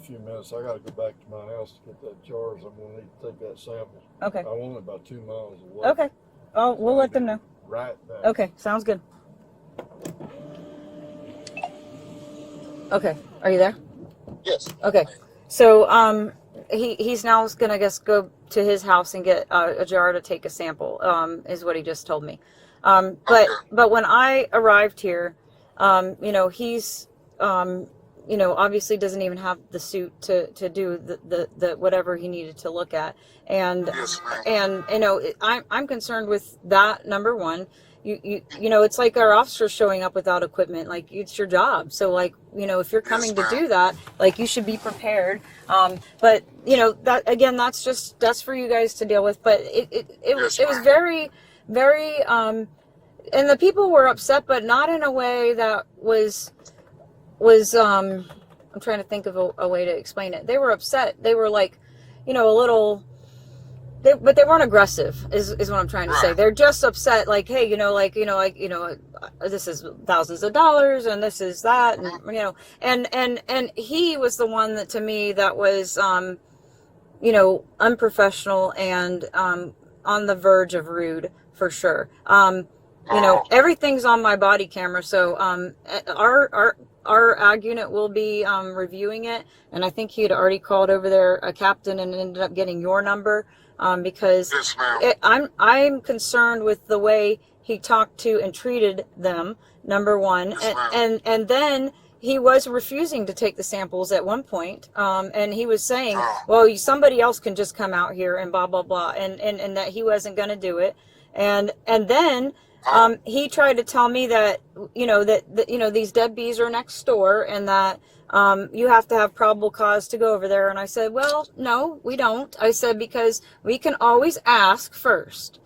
a few minutes. I got to go back to my house to get that charge. I'm going to need to take that sample. Okay. I'm only about 2 miles away. Okay. Oh, we'll let them know. Right back. Okay, sounds good. Okay, are you there? Yes. Okay, so he's now gonna go to his house and get a jar to take a sample. Is what he just told me. But when I arrived here, he's obviously doesn't even have the suit to do the whatever he needed to look at, and Yes, I'm concerned with that. Number one, it's like our officers showing up without equipment. Like, it's your job. So, like, if you're coming to do that, like, you should be prepared. But that's for you guys to deal with. But it was very, very, and the people were upset, but not in a way that was I'm trying to think of a way to explain it. They were upset. They were like, a little, but they weren't aggressive is what I'm trying to say. They're just upset. Like, hey, this is thousands of dollars and this is that. And, and he was the one that, to me, that was, unprofessional and, on the verge of rude for sure. Everything's on my body camera. So, our ag unit will be reviewing it, and I think he had already called over there a captain and ended up getting your number because I'm concerned with the way he talked to and treated them. Number one, and then he was refusing to take the samples at one point, and he was saying, "Well, somebody else can just come out here and blah blah blah," and that he wasn't going to do it, and then. He tried to tell me that, these dead bees are next door and that you have to have probable cause to go over there. And I said, well, no, we don't. I said, because we can always ask first.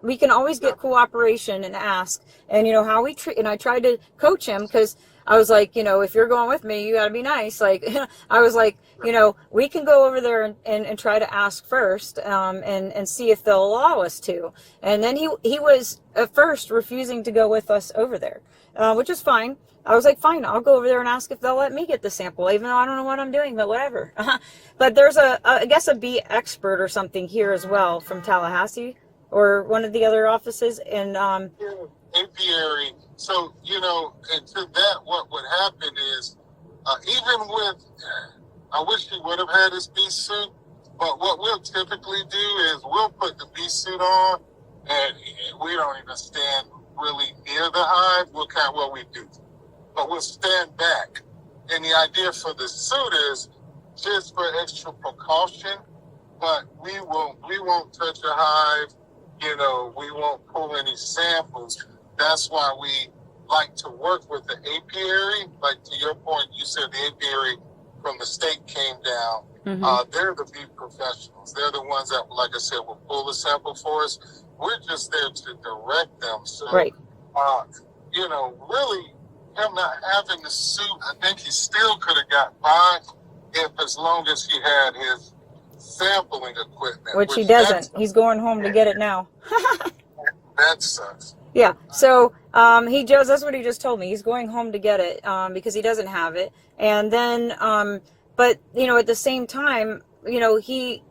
We can always get cooperation and ask. And, how we treat, and I tried to coach him because I was like, if you're going with me, you got to be nice. Like, I was like, we can go over there and try to ask first and see if they'll allow us to. And then he was at first refusing to go with us over there, which is fine. I was like, fine, I'll go over there and ask if they'll let me get the sample, even though I don't know what I'm doing, but whatever. But there's I guess a bee expert or something here as well from Tallahassee or one of the other offices. And apiary. So, and to that, what would happen is, even with, I wish he would have had his bee suit, but what we'll typically do is we'll put the bee suit on, and we don't even stand really near the hive. We'll kind of what we do, but we'll stand back. And the idea for the suit is just for extra precaution, but we won't touch a hive. We won't pull any samples. That's why we like to work with the apiary. Like, to your point, you said the apiary from the state came down. Mm-hmm. They're the bee professionals. They're the ones that, like I said, will pull the sample for us. We're just there to direct them. So, right. Really, him not having the suit, I think he still could have got by as long as he had his sampling equipment. Which he doesn't. He's going home to get it now. That sucks. Yeah, so he just, that's what he just told me. He's going home to get it because he doesn't have it. And then, but, at the same time, even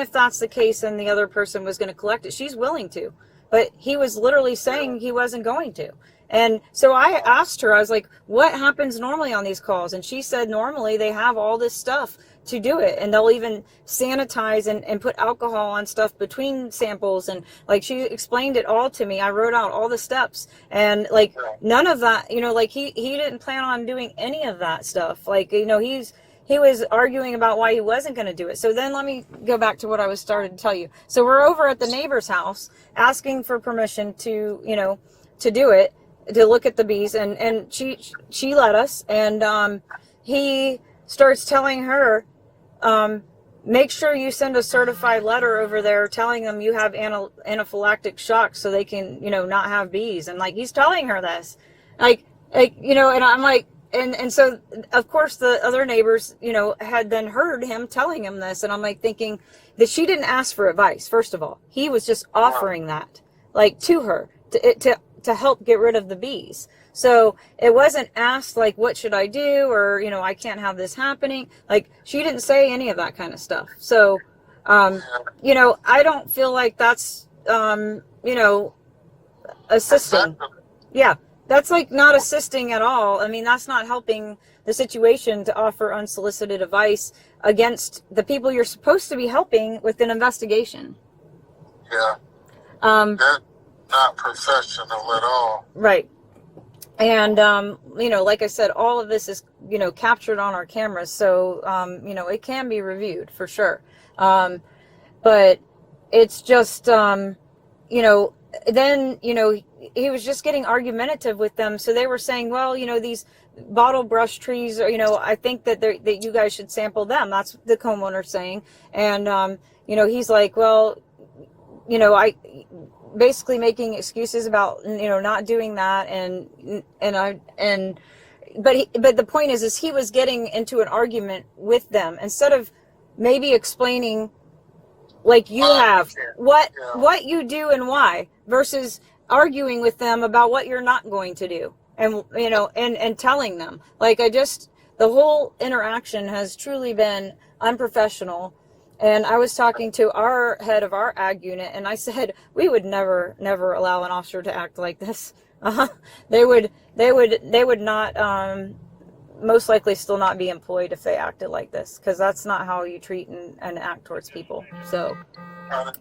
if that's the case and the other person was going to collect it, she's willing to. But he was literally saying he wasn't going to. And so I asked her, I was like, what happens normally on these calls? And she said normally they have all this stuff to do it, and they'll even sanitize and put alcohol on stuff between samples, and like she explained it all to me. I wrote out all the steps, and like none of that, like he didn't plan on doing any of that stuff. Like, he was arguing about why he wasn't going to do it. So then let me go back to what I was starting to tell you. So we're over at the neighbor's house asking for permission to to do it, to look at the bees, and she let us, and he starts telling her, make sure you send a certified letter over there telling them you have anaphylactic shock so they can, not have bees. And like, he's telling her this, and I'm like, and so of course the other neighbors, had then heard him telling him this. And I'm like thinking that she didn't ask for advice. First of all, he was just offering that, like, to her to help get rid of the bees. So it wasn't asked like, what should I do? Or, you know, I can't have this happening. Like, she didn't say any of that kind of stuff. So, you know, I don't feel like that's, you know, assisting. Yeah, that's like not assisting at all. I mean, that's not helping the situation to offer unsolicited advice against the people you're supposed to be helping with an investigation. Yeah. That's not professional at all. Right. And, you know, like I said, all of this is, you know, captured on our cameras. So, you know, it can be reviewed for sure. But it's just, you know, then, you know, he was just getting argumentative with them. So they were saying, well, you know, these bottle brush trees, or, you know, I think that that you guys should sample them. That's what the homeowner saying. And, you know, he's like, well, you know, I basically making excuses about, you know, not doing that. But the point is he was getting into an argument with them instead of maybe explaining like you have what you do and why, versus arguing with them about what you're not going to do. And, you know, and telling them, like, the whole interaction has truly been unprofessional. And I was talking to our head of our ag unit, and I said, we would never allow an officer to act like this. They would not, most likely still not be employed if they acted like this, because that's not how you treat and act towards people. So. Can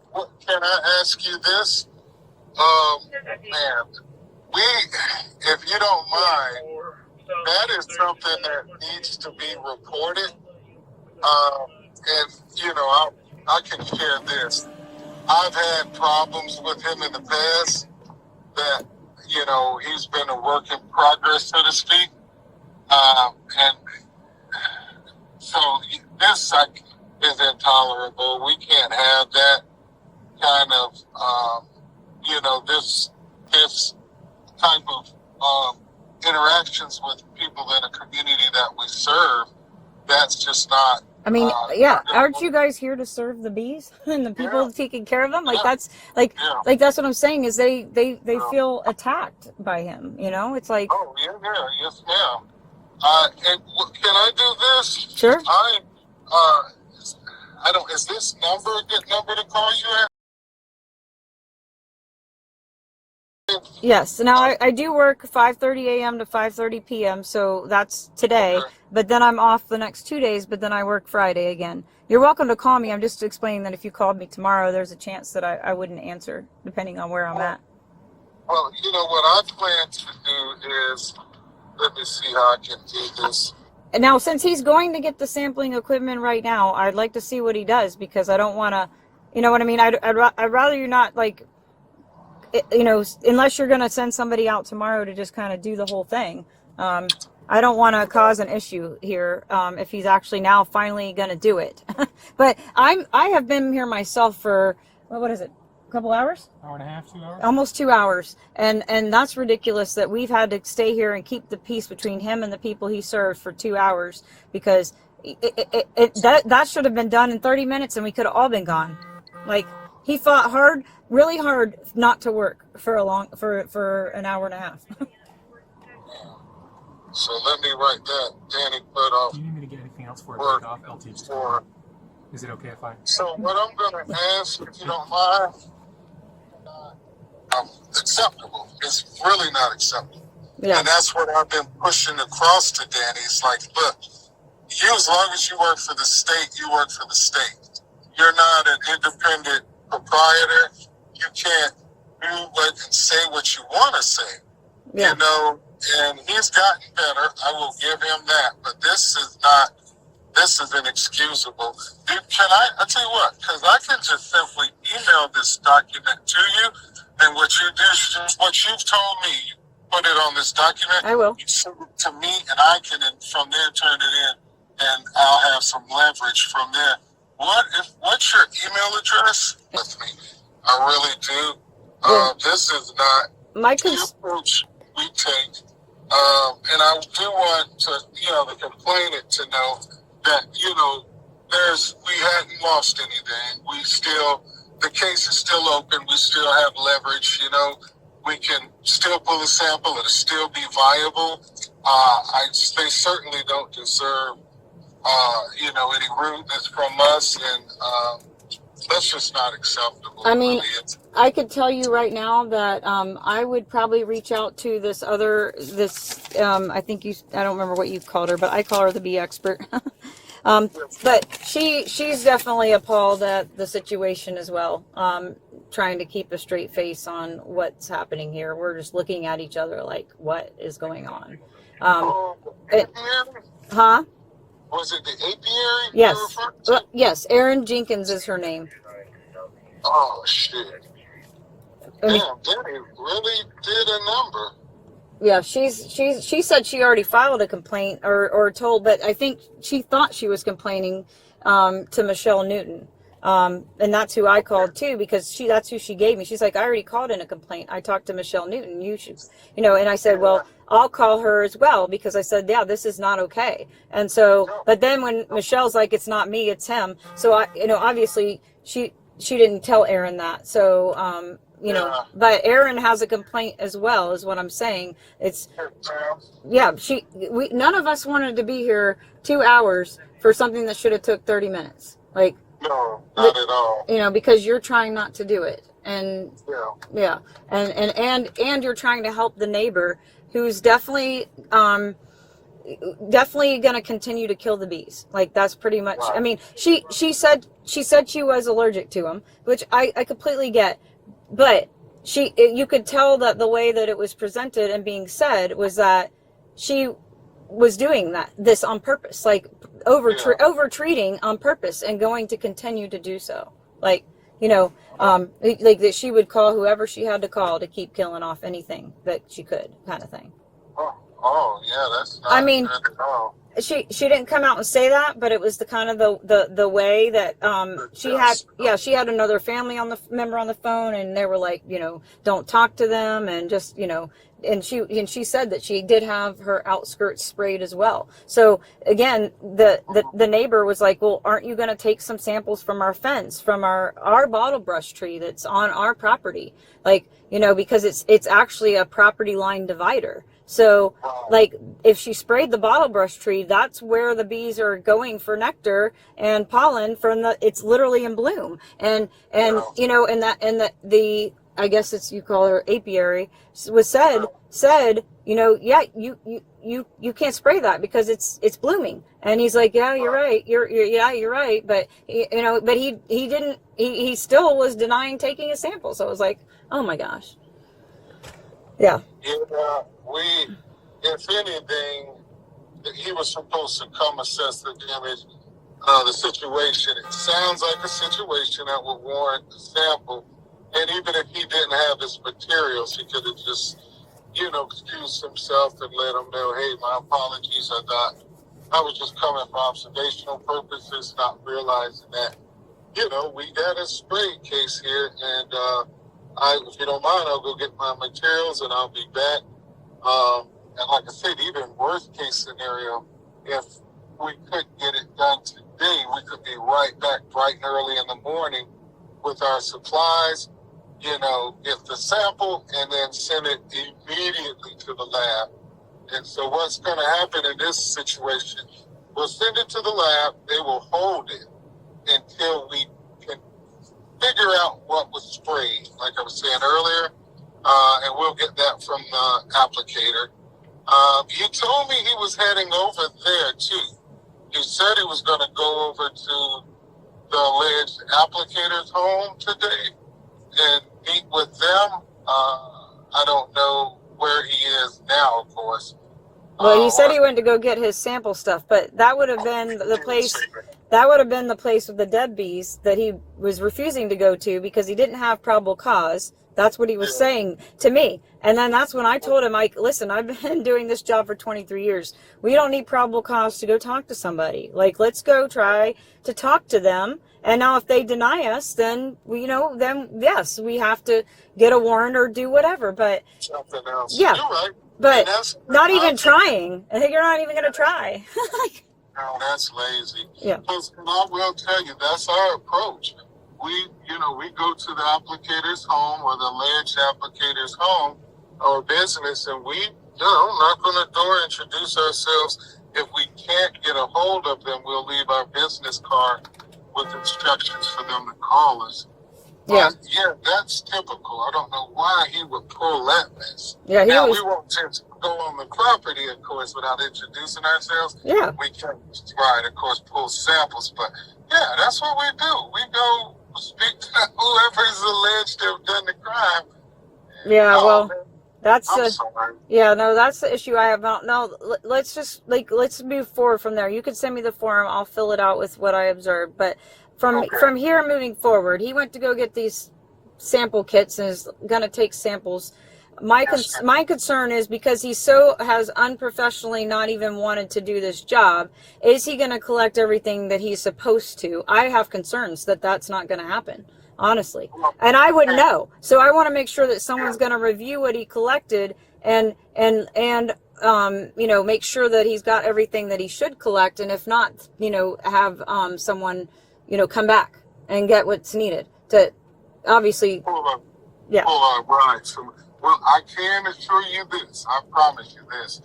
I ask you this? Man, if you don't mind, that is something that needs to be reported. And, you know, I can share this. I've had problems with him in the past that, you know, he's been a work in progress, so to speak. And so this is intolerable. We can't have that kind of, you know, this type of interactions with people in a community that we serve. That's just not. I mean, aren't you guys here to serve the bees and the people taking care of them? Like that's like that's what I'm saying is they feel attacked by him. You know, it's like. Oh yes, ma'am. And can I do this? Sure. I don't. Is this number a good number to call you at? Yes. Now I do work 5:30 a.m. to 5:30 p.m. So that's today. Okay. But then I'm off the next 2 days. But then I work Friday again. You're welcome to call me. I'm just explaining that if you called me tomorrow, there's a chance that I wouldn't answer, depending on where I'm at. Well, you know what I plan to do is, let me see how I can do this. And now, since he's going to get the sampling equipment right now, I'd like to see what he does, because I don't want to, you know what I mean? I'd rather you not, like, you know, unless you're going to send somebody out tomorrow to just kind of do the whole thing. I don't want to cause an issue here if he's actually now finally going to do it. But I have been here myself for, well, what is it? A couple hours? Hour and a half, 2 hours? Almost 2 hours. And that's ridiculous that we've had to stay here and keep the peace between him and the people he serves for 2 hours, because that should have been done in 30 minutes and we could have all been gone. Like, he fought hard, really hard not to work for an hour and a half. So let me write that. Danny put off. Do you need me to get anything else for work it? Off? I'll teach. Is it okay if I? So what I'm going to ask, if you don't mind, acceptable. It's really not acceptable. Yeah. And that's what I've been pushing across to Danny. It's like, look, you, as long as you work for the state, you work for the state. You're not an independent proprietor. You can't do what and say what you want to say. Yeah. You know, and he's gotten better. I will give him that. But this is inexcusable. I'll tell you what, because I can just simply email this document to you, and what you do is what you've told me, you put it on this document. I will. You send it to me, and I can from there turn it in, and I'll have some leverage from there. What's your email address? With me, I really do. Yeah. This is not the approach we take, and I do want to, the complainant to know that, we hadn't lost anything. The case is still open. We still have leverage, we can still pull a sample. It'll still be viable. They certainly don't deserve, any rudeness from us, and that's just not acceptable. I mean, really. I could tell you right now that I would probably reach out to I don't remember what you called her, but I call her the bee expert. But she's definitely appalled at the situation as well. Trying to keep a straight face on what's happening here. We're just looking at each other like, what is going on? Huh? Was it the apiary? Yes. Yes. Erin Jenkins is her name. Oh, shit. Damn, they really did a number. Yeah, she said she already filed a complaint or told, but I think she thought she was complaining to Michelle Newton. And that's who I called too, because that's who she gave me. She's like, I already called in a complaint. I talked to Michelle Newton. You should, and I said, well, I'll call her as well, because I said, yeah, this is not okay. And so, but then when Michelle's like, it's not me, it's him. So obviously she didn't tell Erin that. So, but Erin has a complaint as well, is what I'm saying. None of us wanted to be here 2 hours for something that should have took 30 minutes. Like, no, not at all. Because you're trying not to do it. And and you're trying to help the neighbor who's definitely going to continue to kill the bees. Like, that's pretty much, I mean, she said she was allergic to them, which I completely get. But you could tell that the way that it was presented and being said was that she was doing this on purpose, like over treating on purpose, and going to continue to do so. Like, like that she would call whoever she had to call to keep killing off anything that she could, kind of thing. Oh yeah, that's not good at all. She didn't come out and say that, but it was the kind of the way that she had another family member on the phone, and they were like, don't talk to them, and just and she said that she did have her outskirts sprayed as well. So again, the neighbor was like, well, aren't you going to take some samples from our fence, from our bottle brush tree that's on our property, like, because it's actually a property line divider. So, like, if she sprayed the bottle brush tree, that's where the bees are going for nectar and pollen it's literally in bloom. And the I guess you call her apiary, was said, you can't spray that because it's blooming. And he's like, yeah, you're right. You're right. But, but he still was denying taking a sample. So it was like, oh my gosh. Yeah. If anything, he was supposed to come assess the damage, the situation. It sounds like a situation that would warrant a sample. And even if he didn't have his materials, he could have just, excused himself and let him know, hey, my apologies. I was just coming for observational purposes, not realizing that, we got a spray case here, and if you don't mind, I'll go get my materials and I'll be back. And like I said, even worst case scenario, if we couldn't get it done today, we could be right back bright and early in the morning with our supplies, get the sample and then send it immediately to the lab. And so what's going to happen in this situation, we'll send it to the lab, they will hold it until we can figure out what was sprayed, like I was saying earlier, and we'll get that from the applicator. He told me he was heading over there too. He said he was going to go over to the alleged applicator's home today and meet with them. I don't know where he is now, of course. Well, he said he went to go get his sample stuff, but that would have been the place. That would have been the place with the dead bees that he was refusing to go to because he didn't have probable cause. That's what he was saying to me. And then that's when I told him, listen, I've been doing this job for 23 years. We don't need probable cause to go talk to somebody. Like, let's go try to talk to them. And now if they deny us, then then yes, we have to get a warrant or do whatever. But something else. Yeah. You're right. But not even trying. I think you're not even going to try. No, that's lazy. Yeah. Because I will tell you, that's our approach. we go to the applicator's home or the alleged applicator's home or business, and we, knock on the door, introduce ourselves. If we can't get a hold of them, we'll leave our business card with instructions for them to call us. Yeah. But, yeah, that's typical. I don't know why he would pull that mess. Yeah, now, we won't just go on the property, of course, without introducing ourselves. Yeah. We can, right, of course, pull samples. But, yeah, that's what we do. We go speak to whoever is alleged to have done the crime. Yeah, well, man, that's I'm the, sorry. yeah, no, that's the issue I have. No, let's just, let's move forward from there. You can send me the form. I'll fill it out with what I observed. But from here moving forward, he went to go get these sample kits and is going to take samples. My concern is because he has unprofessionally not even wanted to do this job, is he going to collect everything that he's supposed to? I have concerns that that's not going to happen, honestly. And I wouldn't know. So I want to make sure that someone's going to review what he collected and make sure that he's got everything that he should collect. And if not, have someone, come back and get what's needed to obviously. Yeah. Right. So, well, I can assure you this. I promise you this.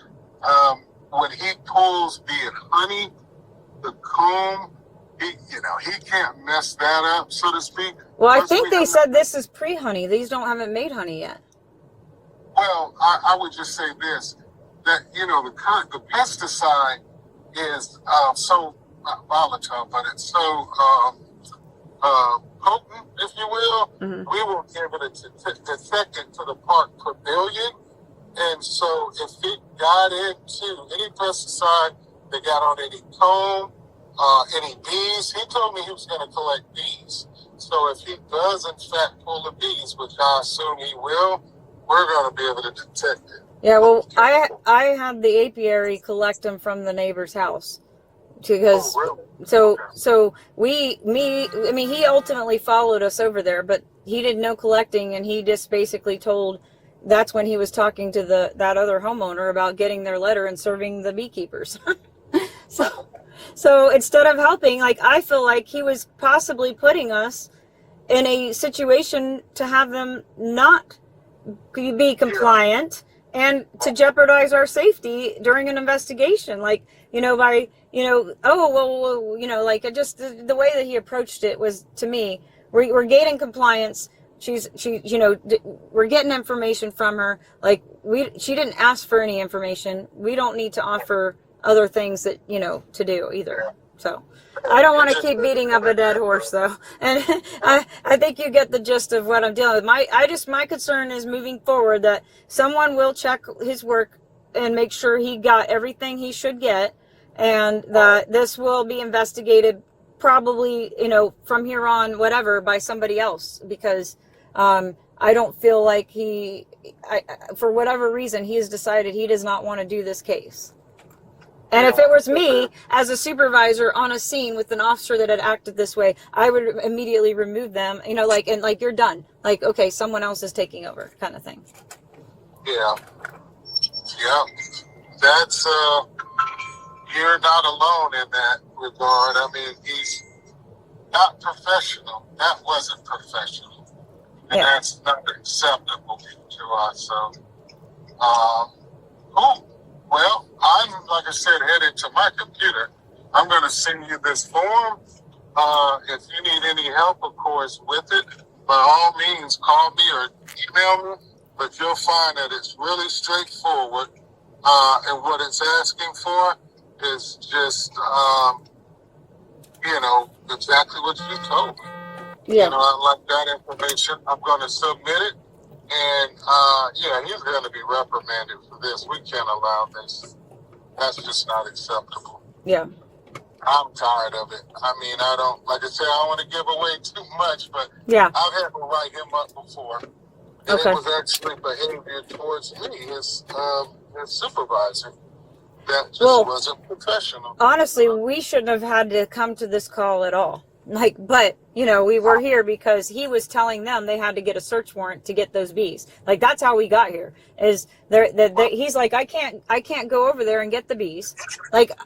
When he pulls, be it honey, the comb, he can't mess that up, so to speak. Well, I think they said this is pre-honey. These haven't made honey yet. Well, I would just say this, that, the pesticide is so volatile, but it's so potent, if you will. Mm-hmm. We will be able to detect it to the part per billion. And so if it got into any pesticide that got on any comb, any bees, he told me he was going to collect bees. So if he does, in fact, pull the bees, which I assume he will, we're going to be able to detect it. Yeah, well, I had the apiary collect them from the neighbor's house. Because he ultimately followed us over there, but he didn't know collecting, and he just basically told, that's when he was talking to that other homeowner about getting their letter and serving the beekeepers. So instead of helping, I feel like he was possibly putting us in a situation to have them not be compliant and to jeopardize our safety during an investigation. The way that he approached it was, to me, we're gaining compliance. We're getting information from her. She didn't ask for any information. We don't need to offer other things that, to do either. So I don't want to keep beating up a dead horse, though. And I think you get the gist of what I'm dealing with. My concern is moving forward that someone will check his work and make sure he got everything he should get, and that this will be investigated probably, from here on, whatever, by somebody else, because I don't feel like for whatever reason, he has decided he does not want to do this case. And if it was me as a supervisor on a scene with an officer that had acted this way, I would immediately remove them, you're done. Okay, someone else is taking over, kind of thing. Yeah. That's, you're not alone in that regard. I mean, he's not professional. That wasn't professional. And that's not acceptable to us. So, well, I'm, like I said, headed to my computer. I'm going to send you this form. If you need any help, of course, with it, by all means, call me or email me. But you'll find that it's really straightforward. And what it's asking for is just, exactly what you told me. Yeah. I like that information. I'm going to submit it. And, he's going to be reprimanded for this. We can't allow this. That's just not acceptable. Yeah. I'm tired of it. I mean, I don't want to give away too much, but yeah, I've had to write him up before. And it was actually behavior towards me, his supervisor, that just wasn't professional. Honestly, we shouldn't have had to come to this call at all. But we were here because he was telling them they had to get a search warrant to get those bees. That's how we got here. He's like, I can't go over there and get the bees.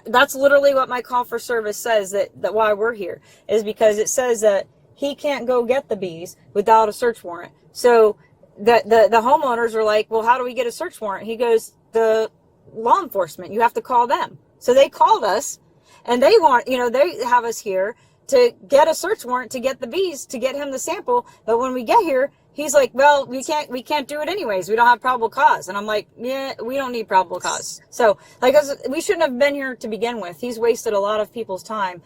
That's literally what my call for service says, that why we're here is because it says that he can't go get the bees without a search warrant. So the homeowners are like, well, how do we get a search warrant? He goes, the law enforcement, you have to call them. So they called us, and they want, they have us here to get a search warrant to get the bees, to get him the sample. But when we get here, he's like, well, we can't do it anyways. We don't have probable cause. And I'm like, yeah, we don't need probable cause. So we shouldn't have been here to begin with. He's wasted a lot of people's time,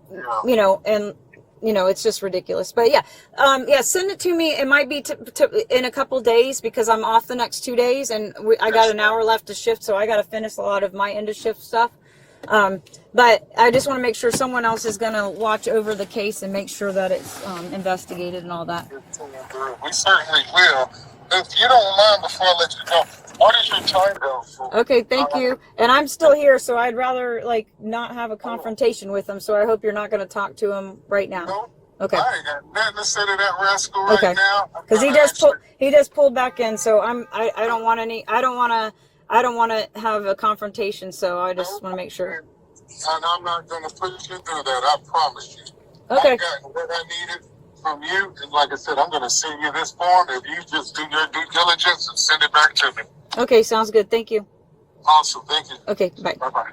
and it's just ridiculous. But yeah, send it to me. It might be in a couple days, because I'm off the next 2 days, and I got an hour left to shift, so I got to finish a lot of my end of shift stuff. But I just want to make sure someone else is going to watch over the case and make sure that it's investigated and all that. We certainly will. If you don't mind, before I let you go, what is your time go for? Okay, thank you. And I'm still here, so I'd rather not have a confrontation with him. So I hope you're not going to talk to him right now. No, Okay. I ain't got nothing to say to that rascal right now. Because he just pulled back in, so I don't want to have a confrontation. So I just want to make sure. And I'm not going to push you through that. I promise you. Okay. I got what I needed from you, and like I said, I'm going to send you this form. If you just do your due diligence and send it back to me. Okay, sounds good. Thank you. Awesome. Thank you. Okay, bye. Bye-bye.